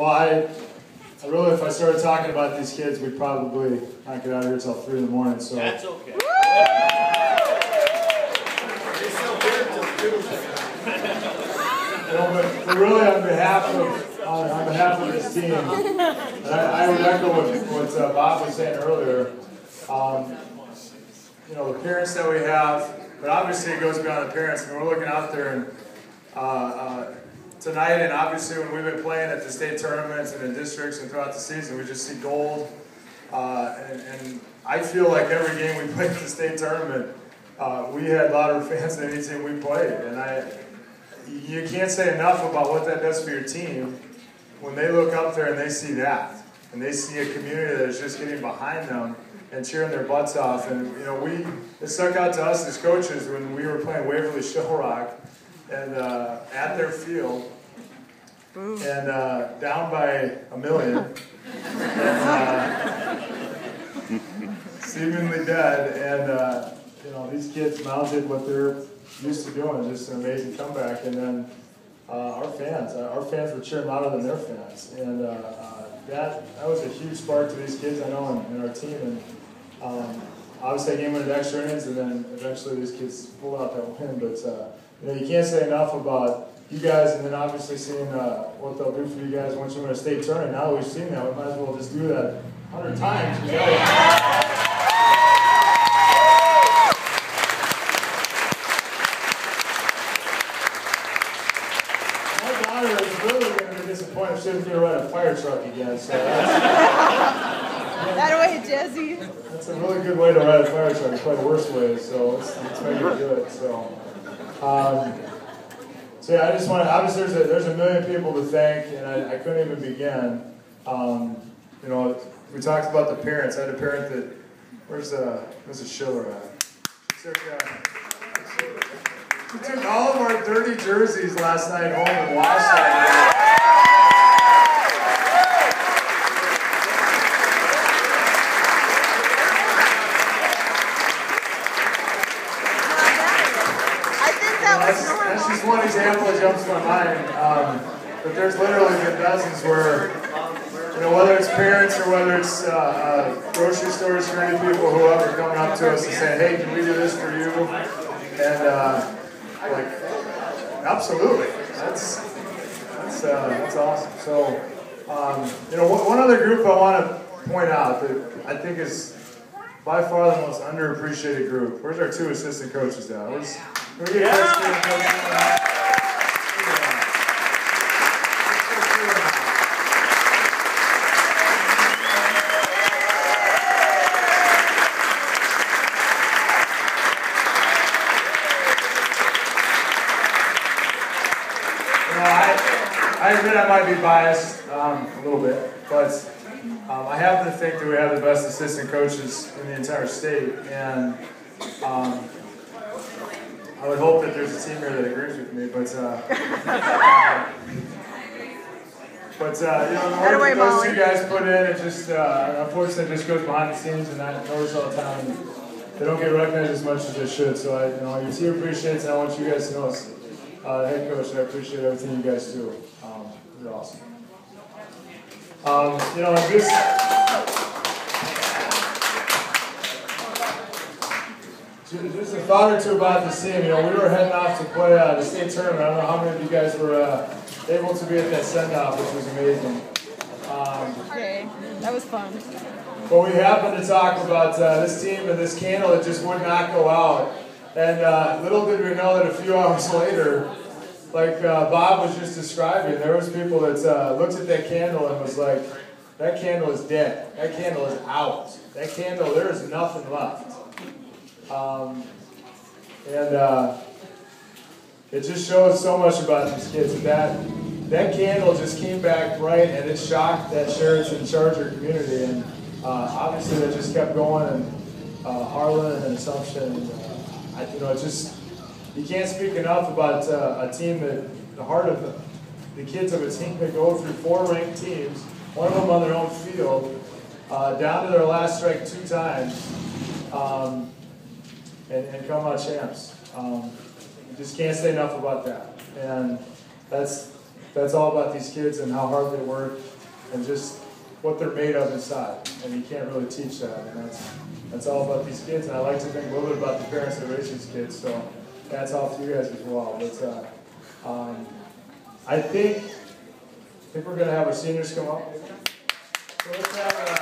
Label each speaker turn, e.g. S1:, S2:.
S1: Well, I really, if I started talking about these kids, we'd probably not get out of here until 3 in the morning. So
S2: that's okay.
S1: But really, on behalf of this team, I would echo what Bob was saying earlier. The parents that we have, but obviously it goes beyond the parents. I mean, we're looking out there and tonight, and obviously when we've been playing at the state tournaments and in districts and throughout the season, we just see gold. And I feel like every game we played at the state tournament, we had louder fans than any team we played. And you can't say enough about what that does for your team when they look up there and they see that. And they see a community that is just getting behind them and cheering their butts off. And it stuck out to us as coaches when we were playing Waverly Show Rock and at their field and down by 1 million and seemingly dead. And these kids mounted what they're used to doing, just an amazing comeback. And then our fans were cheering louder than their fans. And that was a huge spark to these kids, I know, and our team. And obviously, that game went into extra innings, and then eventually these kids pulled out that win. But you can't say enough about you guys, and then obviously seeing what they'll do for you guys once you win a state tournament. Now that we've seen that, we might as well just do that 100 times. My daughter is really going to be disappointed if she doesn't get to ride a fire truck again. So
S3: that way, Jesse.
S1: That's a really good way to ride a fire truck. It's probably the worst way, so let's make it good. So yeah, I just want to. Obviously, there's a million people to thank, and I couldn't even begin. We talked about the parents. I had a parent that. Where's Mrs. Schiller at? She took all of our dirty jerseys last night home and washed them. That's just one example that jumps to my mind. But there's literally been dozens where, whether it's parents or whether it's grocery stores, security people, whoever, coming up to us and saying, "Hey, can we do this for you?" And absolutely, that's awesome. So, one other group I want to point out that I think is by far the most underappreciated group. Where's our 2 assistant coaches down? I admit I might be biased a little bit, but I happen to think that we have the best assistant coaches in the entire state, and I would hope that there's a team here that agrees with me, but the work that those 2 guys put in, it just unfortunately just goes behind the scenes, and I notice all the time, and they don't get recognized as much as they should. So your team appreciates, and I want you guys to know as head coach, and I appreciate everything you guys do. You're awesome. Just a thought or two about this team. We were heading off to play the state tournament. I don't know how many of you guys were able to be at that send-off, which was amazing.
S3: Okay, that was fun.
S1: But we happened to talk about this team and this candle that just would not go out. And little did we know that a few hours later, like Bob was just describing, there was people that looked at that candle and was like, "That candle is dead. That candle is out. That candle, there is nothing left." It just shows so much about these kids. That candle just came back bright, and it shocked that Sheraton Charger community. And obviously, that just kept going. And Harlan and Assumption. You can't speak enough about a team that the heart of the kids of a team that go through 4 ranked teams, one of them on their own field, down to their last strike 2 times. And come out champs. You just can't say enough about that. And that's that's all about these kids and how hard they work and just what they're made of inside. And you can't really teach that. And that's all about these kids. And I like to think a little bit about the parents that raise these kids. So that's off to you guys as well. But I think we're going to have our seniors come up. So let's have